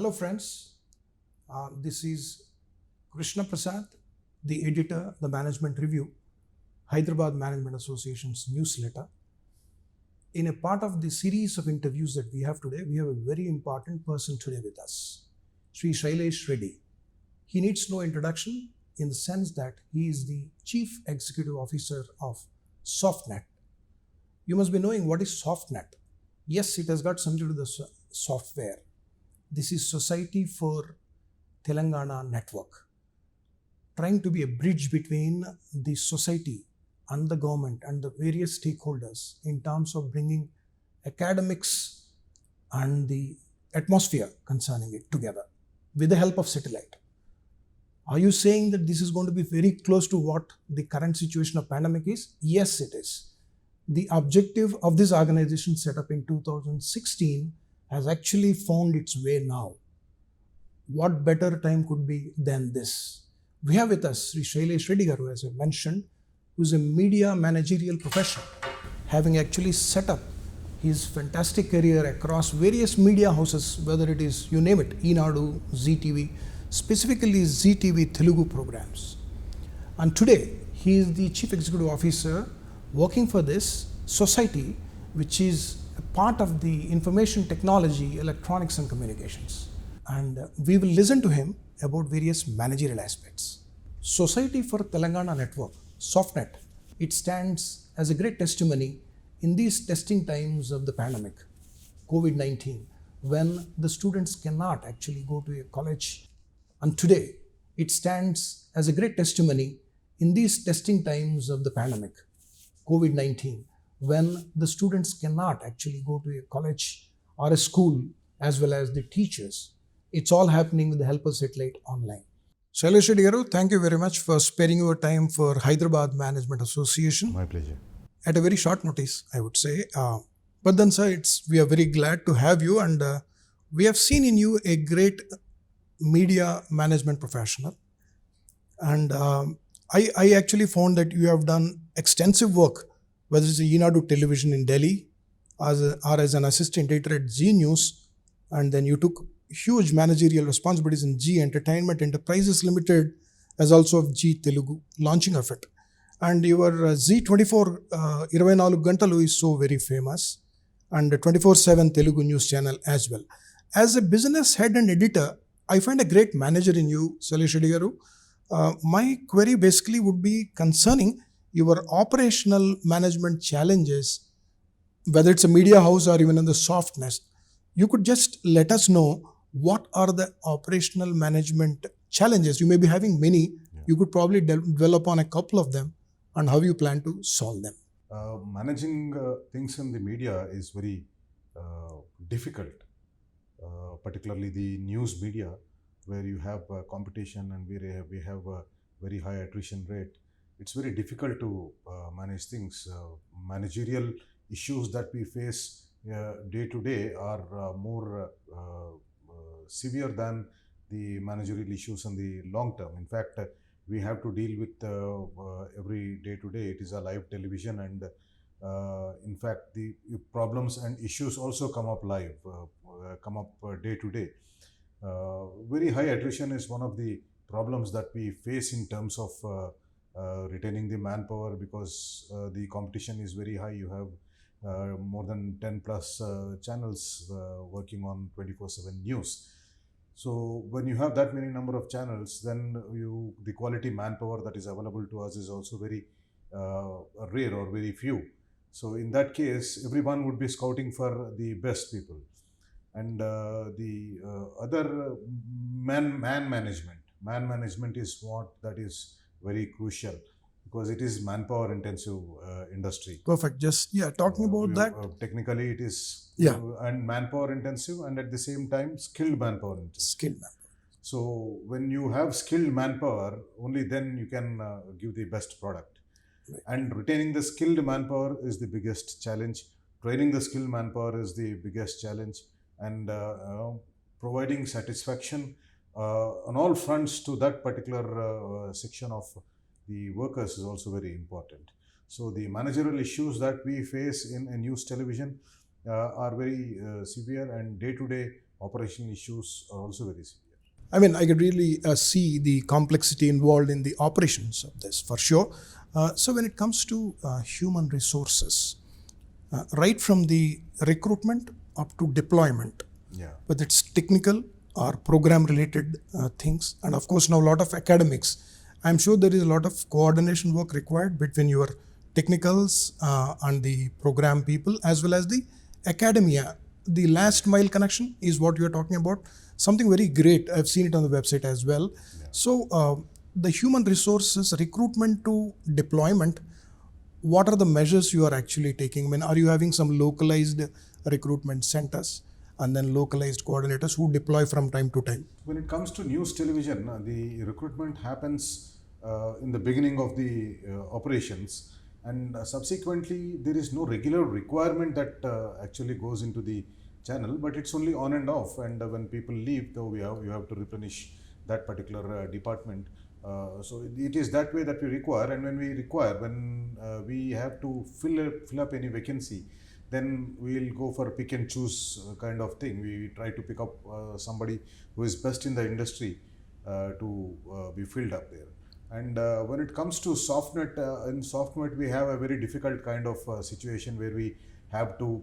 Hello friends, this is Krishna Prasad, the editor, the Management Review, Hyderabad Management Association's newsletter. In a part of the series of interviews that we have today, we have a very important person today with us, Sri Shailesh Reddy. He needs no introduction in the sense that he is the Chief Executive Officer of SoftNet. You must be knowing what is SoftNet. Yes, it has got something to do with the software. This is Society for Telangana Network, trying to be a bridge between the society and the government and the various stakeholders in terms of bringing academics and the atmosphere concerning it together with the help of satellite. Are you saying that this is going to be very close to what the current situation of pandemic is? Yes, it is. The objective of this organization set up in 2016 has actually found its way now. What better time could be than this? We have with us Sri Shailesh Reddy Garu, as I mentioned, who is a media managerial professional, having actually set up his fantastic career across various media houses, whether it is, you name it, Enadu, ZTV, specifically ZTV Telugu programs. And today, he is the Chief Executive Officer working for this society, which is a part of the information technology, electronics and communications. And we will listen to him about various managerial aspects. Society for Telangana Network, SoftNet, it stands as a great testimony in these testing times of the pandemic, COVID-19, when the students cannot actually go to a college. And today, it stands as a great testimony in these testing times of the pandemic, COVID-19, when the students cannot actually go to a college or a school, as well as the teachers. It's all happening with the help of satellite online. Shailesh Reddy Garu, thank you very much for sparing your time for Hyderabad Management Association. My pleasure. At a very short notice, I would say. But then, sir, we are very glad to have you, and we have seen in you a great media management professional. And I actually found that you have done extensive work, whether it's Enadu Television in Delhi or as an assistant editor at Zee News, and then you took huge managerial responsibilities in Zee Entertainment Enterprises Limited, as also of Zee Telugu, launching of it. And your Z24 24 Gantalu is so very famous, and 24/7 Telugu news channel as well. As a business head and editor, I find a great manager in you, Shailesh Reddy Garu. My query basically would be concerning your operational management challenges, whether it's a media house or even in the SoftNet. You could just let us know what are the operational management challenges. You may be having many. You could probably dwell upon a couple of them and how you plan to solve them. Managing things in the media is very difficult, particularly the news media, where you have competition and we have a very high attrition rate. It's very difficult to manage things. Managerial issues that we face day to day are more severe than the managerial issues in the long term. In fact, we have to deal with every day to day. It is a live television, and in fact, the problems and issues also come up live, day to day. Very high attrition is one of the problems that we face in terms of retaining the manpower, because the competition is very high. You have more than 10 plus channels working on 24/7 news. So when you have that many number of channels, then the quality manpower that is available to us is also very rare or very few. So in that case, everyone would be scouting for the best people. And the other man management is what that is very crucial, because it is manpower intensive industry. Perfect. Just talking about that. Technically it is and manpower intensive, and at the same time skilled manpower intensive. Skilled manpower. So when you have skilled manpower, only then you can give the best product. Right. And retaining the skilled manpower is the biggest challenge. Training the skilled manpower is the biggest challenge, and providing satisfaction on all fronts to that particular section of the workers is also very important. So the managerial issues that we face in news television are very severe, and day to day operational issues are also very severe. I mean, I could really see the complexity involved in the operations of this for sure. So, when it comes to human resources, right from the recruitment up to deployment, Yeah. whether it's technical or program related things, and of course, now a lot of academics, I'm sure there is a lot of coordination work required between your technicals and the program people as well as the academia. The last mile connection is what you're talking about. Something very great. I've seen it on the website as well. Yeah. So, the human resources recruitment to deployment, what are the measures you are actually taking? I mean, are you having some localized recruitment centers and then localized coordinators who deploy from time to time? When it comes to news television, the recruitment happens in the beginning of the operations, and subsequently there is no regular requirement that actually goes into the channel, but it's only on and off. And when people leave, though, you have to replenish that particular department. So it is that way that we require, and when we have to fill up any vacancy, then we'll go for pick and choose kind of thing. We try to pick up somebody who is best in the industry to be filled up there. And when it comes to SoftNet, in SoftNet we have a very difficult kind of situation where we have to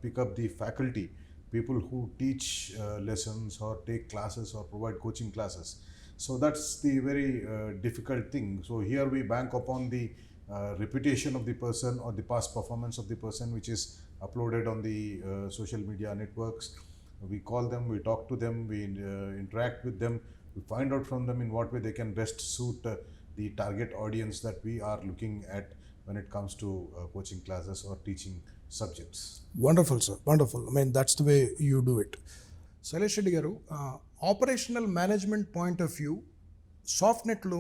pick up the faculty, people who teach lessons or take classes or provide coaching classes. So that's the very difficult thing. So here we bank upon the reputation of the person or the past performance of the person, which is uploaded on the social media networks. We call them, we talk to them, we interact with them, we find out from them in what way they can best suit the target audience that we are looking at when it comes to coaching classes or teaching subjects. Wonderful, sir. Wonderful. I mean, that's the way you do it. Sailesh Reddy garu, operational management point of view సాఫ్ట్నెట్లో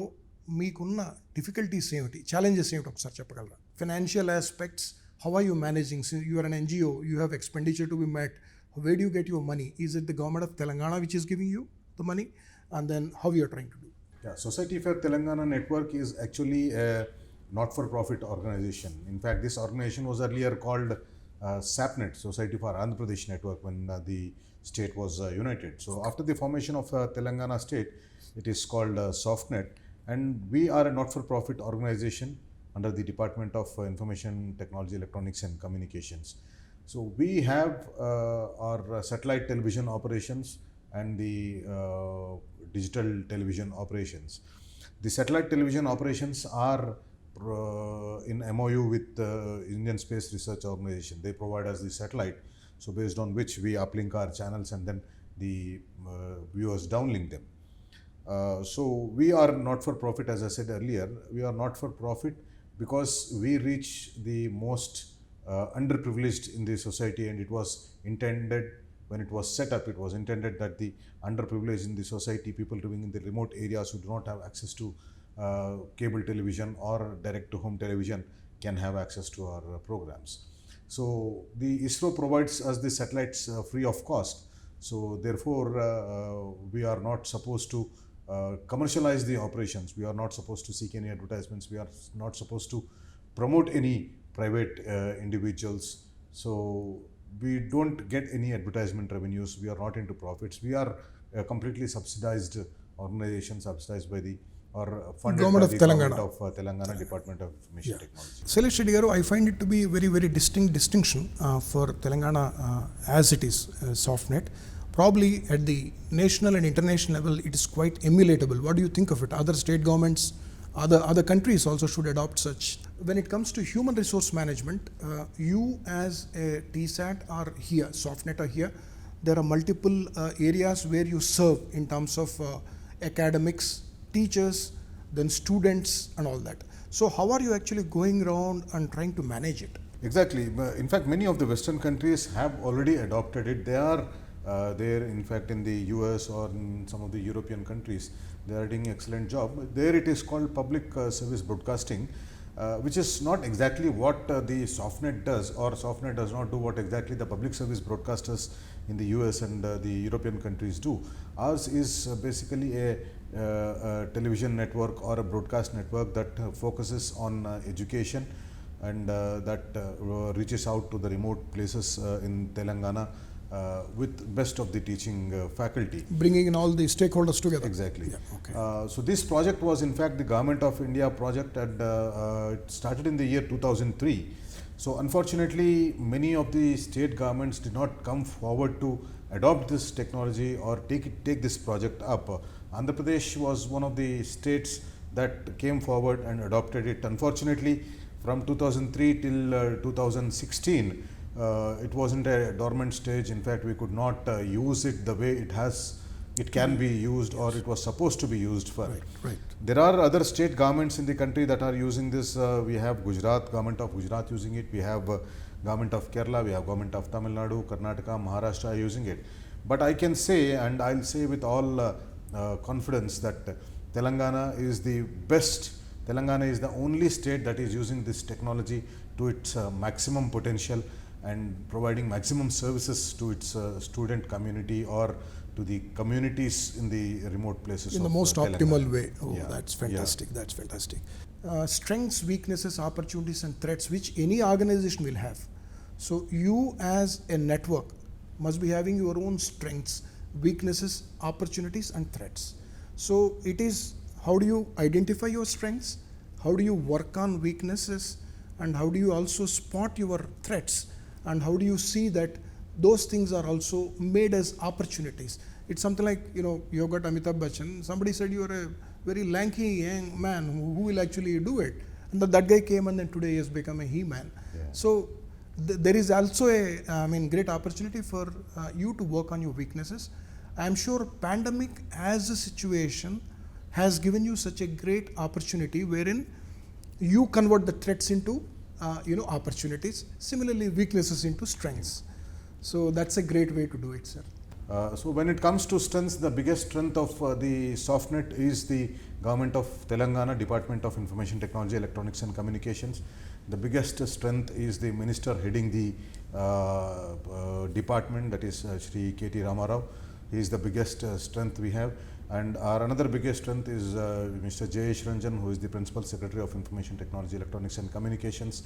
మీకున్న difficulties ఏమిటి, challenges ఏమిటి ఒకసారి చెప్పగలరా? Financial aspects, how are you managing? You are an NGO, you have expenditure to be met. Where do you get your money? Is it the government of Telangana which is giving you the money? And then how you are trying to do? Yeah, Society for Telangana Network is actually a not-for-profit organization. In fact, this organization was earlier called SAPNet, Society for Andhra Pradesh Network, when the state was united. So after the formation of Telangana state, it is called SoftNet, and we are a not-for-profit organization under the Department of Information Technology, Electronics and Communications. So we have our satellite television operations and the digital television operations. The satellite television operations are in MOU with the Indian Space Research Organization. They provide us the satellite, so based on which we uplink our channels and then the viewers downlink them. So we are not for profit, as I said earlier. We are not for profit because we reach the most underprivileged in the society, and it was intended, when it was set up, it was intended that the underprivileged in the society, people living in the remote areas who do not have access to cable television or direct to home television, can have access to our programs. So the ISRO provides us the satellites free of cost. So therefore we are not supposed to commercialize the operations. We are not supposed to seek any advertisements. We are not supposed to promote any private individuals. So we don't get any advertisement revenues. We are not into profits. We are a completely subsidized organization, subsidized by the or funded Government by of the Telangana. Government of Telangana Department of Information Technology. Sailesh Reddy garu, I find it to be very, very distinct distinction for Telangana as it is SoftNet. Probably at the national and international level, it is quite emulatable. What do you think of it? Other state governments, other countries also should adopt such. When it comes to human resource management, you as a TSAT are here, SoftNet are here. There are multiple areas where you serve in terms of academics, teachers, then students and all that. So how are you actually going around and trying to manage it? Exactly. In fact, many of the Western countries have already adopted it. They are there, in fact, in the US or in some of the European countries. They are doing an excellent job. There it is called public service broadcasting, which is not exactly what the SoftNet does, or SoftNet does not do what exactly the public service broadcasters in the US and the European countries do. Ours is basically a television network or a broadcast network that focuses on education and that reaches out to the remote places in Telangana with best of the teaching faculty. Bringing in all the stakeholders together. Exactly. Yeah, okay. So this project was in fact the Government of India project, and it started in the year 2003. So unfortunately, many of the state governments did not come forward to adopt this technology or take this project up. Andhra Pradesh was one of the states that came forward and adopted it. Unfortunately, from 2003 till 2016, it wasn't a dormant stage. In fact, we could not use it the way it can be used, or it was supposed to be used for. Right. There are other state governments in the country that are using this. We have Gujarat, government of Gujarat using it. We have government of Kerala. We have government of Tamil Nadu, Karnataka, Maharashtra using it. But I can say, and I'll say with all confidence, that Telangana is the best. Telangana is the only state that is using this technology to its maximum potential and providing maximum services to its student community or to the communities in the remote places. In the most optimal way. Oh, Yeah. that's fantastic. That's fantastic. Strengths, weaknesses, opportunities, and threats which any organization will have. So you as a network must be having your own strengths, weaknesses, opportunities, and threats. So it is, how do you identify your strengths? How do you work on weaknesses? And how do you also spot your threats? And how do you see that those things are also made as opportunities? It's something like, you got Amitabh Bachchan. Somebody said you're a very lanky young man who will actually do it. And that guy came, and then today he has become a he-man. Yeah. So there is also a great opportunity for you to work on your weaknesses. I'm sure pandemic as a situation has given you such a great opportunity wherein you convert the threats into opportunities. Similarly, weaknesses into strengths. So that's a great way to do it, sir. So when it comes to strengths, the biggest strength of the SoftNet is the Government of Telangana, Department of Information Technology, Electronics and Communications. The biggest strength is the minister heading the department, that is Shri K.T. Ramarao. He is the biggest strength we have. And our another biggest strength is Mr. Jayesh Ranjan, who is the Principal Secretary of Information Technology, Electronics and Communications,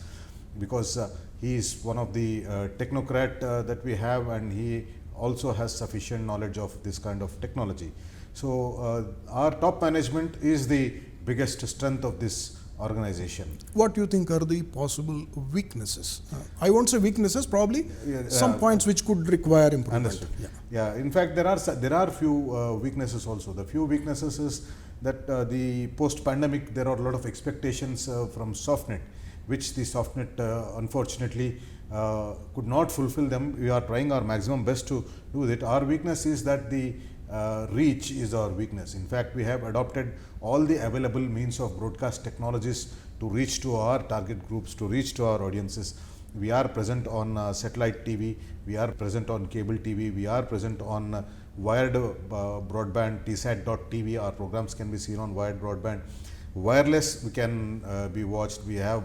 because he is one of the technocrat that we have, and he also has sufficient knowledge of this kind of technology. So our top management is the biggest strength of this organization. What do you think are the possible weaknesses? I won't say weaknesses, probably some points which could require improvement. Understood. Yeah. In fact, there are few weaknesses also. The few weaknesses is that the post-pandemic there are a lot of expectations from SoftNet, which the SoftNet unfortunately could not fulfill them. We are trying our maximum best to do that. Our weakness is that the reach is our weakness. In fact, we have adopted all the available means of broadcast technologies to reach to our target groups, to reach to our audiences. We are present on satellite TV, we are present on cable TV, we are present on wired broadband, tsat.tv. Our programs can be seen on wired broadband. Wireless, we can be watched. We have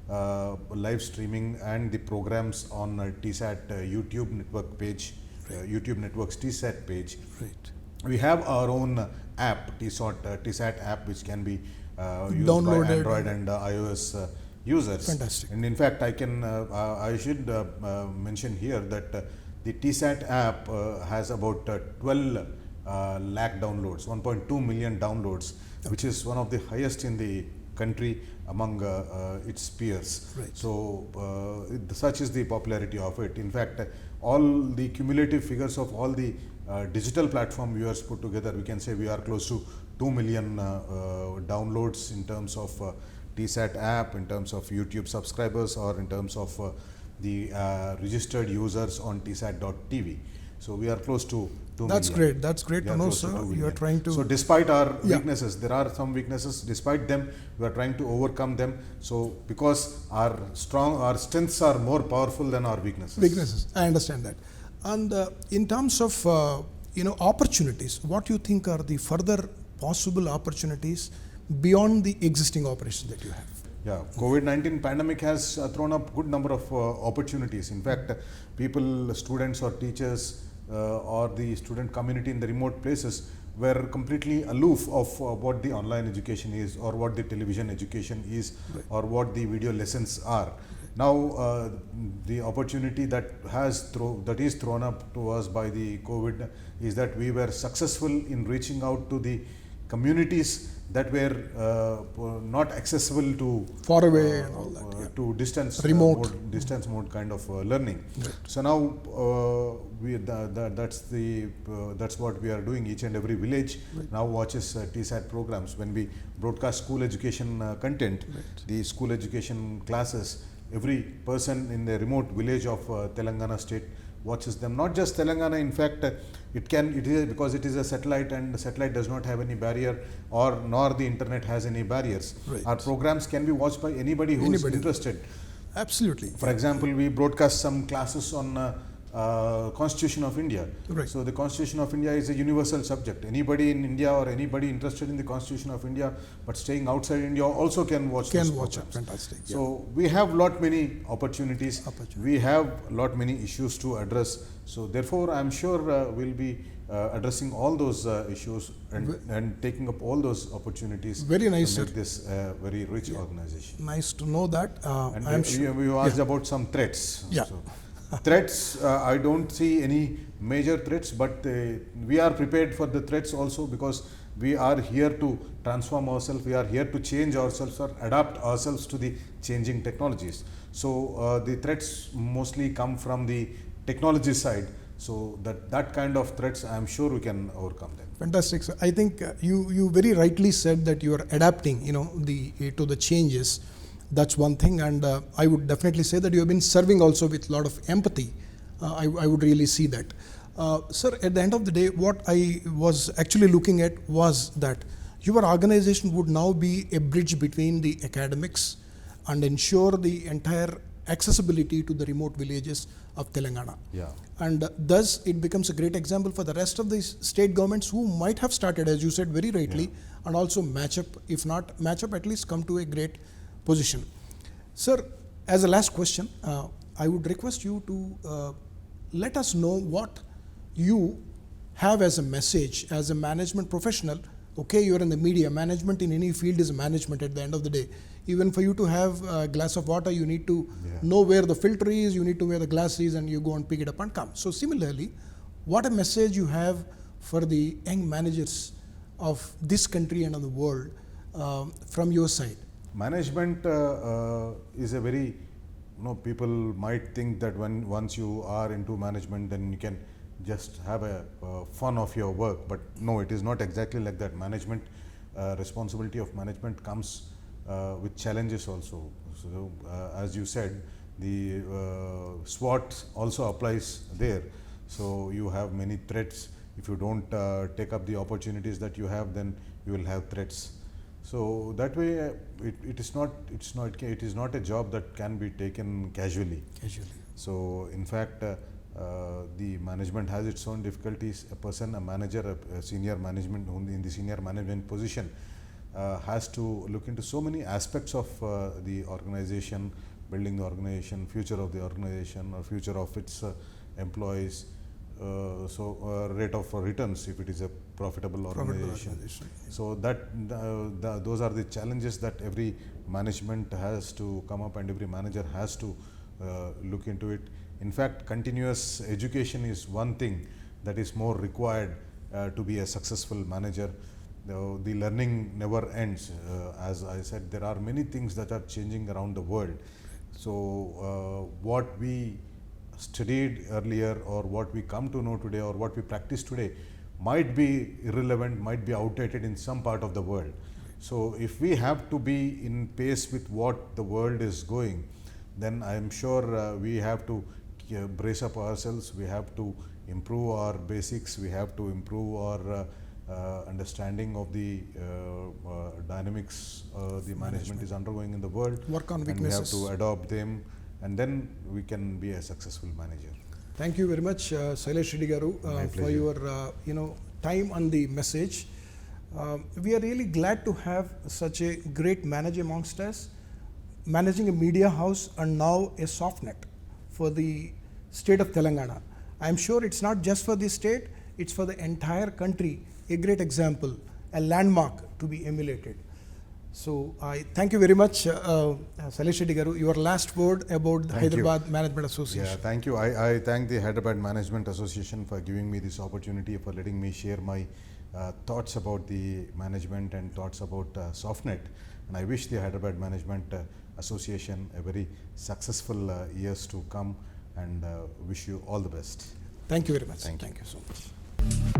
live streaming and the programs on TSAT YouTube network page, YouTube Network's TSAT page. Right. We have our own app, TSAT app, which can be used Downloaded by Android and iOS users. Fantastic. And in fact, I should mention here that the TSAT app has about 12 lakh downloads, 1.2 million downloads, which is one of the highest in the country among its peers. Right. So such is the popularity of it. In fact, all the cumulative figures of all the digital platform viewers put together, we can say we are close to 2 million downloads in terms of TSAT app, in terms of YouTube subscribers, or in terms of the registered users on tsat.tv. So we are close to 2 That's million. great. That's great We to are know, close to sir. 2 You are million. trying to. So despite our Yeah. weaknesses, there are some weaknesses. Despite them, we are trying to overcome them. So because our strengths are more powerful than our weaknesses. Weaknesses. I understand that. And in terms of opportunities, what do you think are the further possible opportunities beyond the existing operations that you have? Yeah, COVID-19 pandemic has thrown up good number of opportunities. In fact, people, students or teachers or the student community in the remote places were completely aloof of what the online education is, or what the television education is, or what the video lessons are. Now, the opportunity that is thrown up to us by the COVID is that we were successful in reaching out to the communities that were not accessible to Far away and all that, yeah. to distance Remote. distance mode kind of learning. Right. So now that's what we are doing. Each and every village now watches TSAT programs. When we broadcast school education content, the school education classes, every person in the remote village of Telangana state watches them. Not just Telangana, in fact, it is because it is a satellite, and the satellite does not have any barrier, nor the internet has any barriers. Right. Our programs can be watched by anybody who is interested. Absolutely. For example, we broadcast some classes on Constitution of India. Right. So the Constitution of India is a universal subject. Anybody in India or anybody interested in the Constitution of India but staying outside India also can watch those Can watch it. programs. Fantastic. Yeah. So we have lot many opportunities. We have lot many issues to address. So therefore, I am sure we'll be addressing all those issues and taking up all those opportunities. Very nice, to make sir. this very rich organization. Nice to know that. And I am sure. you asked about some threats. Yeah. So, threats, I don't see any major threats, but we are prepared for the threats also, because we are here to transform ourselves, we are here to change ourselves or adapt ourselves to the changing technologies. So the threats mostly come from the technology side. So that kind of threats, I am sure we can overcome them. Fantastic, sir. I think you very rightly said that you are adapting, to the changes. That's one thing, and I would definitely say that you have been serving also with a lot of empathy. I would really see that. Sir, at the end of the day, what I was actually looking at was that your organization would now be a bridge between the academics and ensure the entire accessibility to the remote villages of Telangana. Yeah. And thus it becomes a great example for the rest of the state governments who might have started, as you said very rightly, and also match up, if not match up, at least come to a great position. Sir, as a last question, I would request you to let us know what you have as a message as a management professional. Okay, you are in the media. Management in any field is management at the end of the day. Even for you to have a glass of water, you need to know where the filter is, you need to where the glass is, and you go and pick it up and come. So similarly, what a message you have for the young managers of this country and of the world from your side. Management is a very, people might think that once you are into management, then you can just have a fun of your work, but no, it is not exactly like that. Management, responsibility of management comes with challenges also. So as you said, the SWOT also applies there. So you have many threats. If you don't take up the opportunities that you have, then you will have threats. So that way, it is not a job that can be taken casually. So in fact, the management has its own difficulties. A manager, a senior management in the senior management position has to look into so many aspects of the organization, building the organization, future of the organization, or future of its employees. Rate of returns if it is a profitable organization. So those are the challenges that every management has to come up, and every manager has to look into it. In fact, continuous education is one thing that is more required to be a successful manager. The learning never ends. As I said, there are many things that are changing around the world. So what we studied earlier, or what we come to know today, or what we practice today, might be irrelevant, might be outdated in some part of the world. So if we have to be in pace with what the world is going, then I am sure we have to brace up ourselves. We have to improve our basics. We have to improve our understanding of the dynamics the management is undergoing in the world. Work on weaknesses. And we have to adopt them, and then we can be a successful manager. Thank you very much, Shailesh Reddy Garu, for your time on the message. We are really glad to have such a great manager amongst us, managing a media house and now a SoftNet for the state of Telangana. I am sure it's not just for the state, it's for the entire country. a great example, a landmark to be emulated. So I thank you very much, Sailesh Reddy Garu. Your last word about the Thank you. Hyderabad Management Yeah, Association. thank you. I thank the Hyderabad Management Association for giving me this opportunity, for letting me share my thoughts about the management and thoughts about SoftNet. And I wish the Hyderabad Management Association a very successful years to come, and wish you all the best. Thank you very much. Thank you. Thank you so much.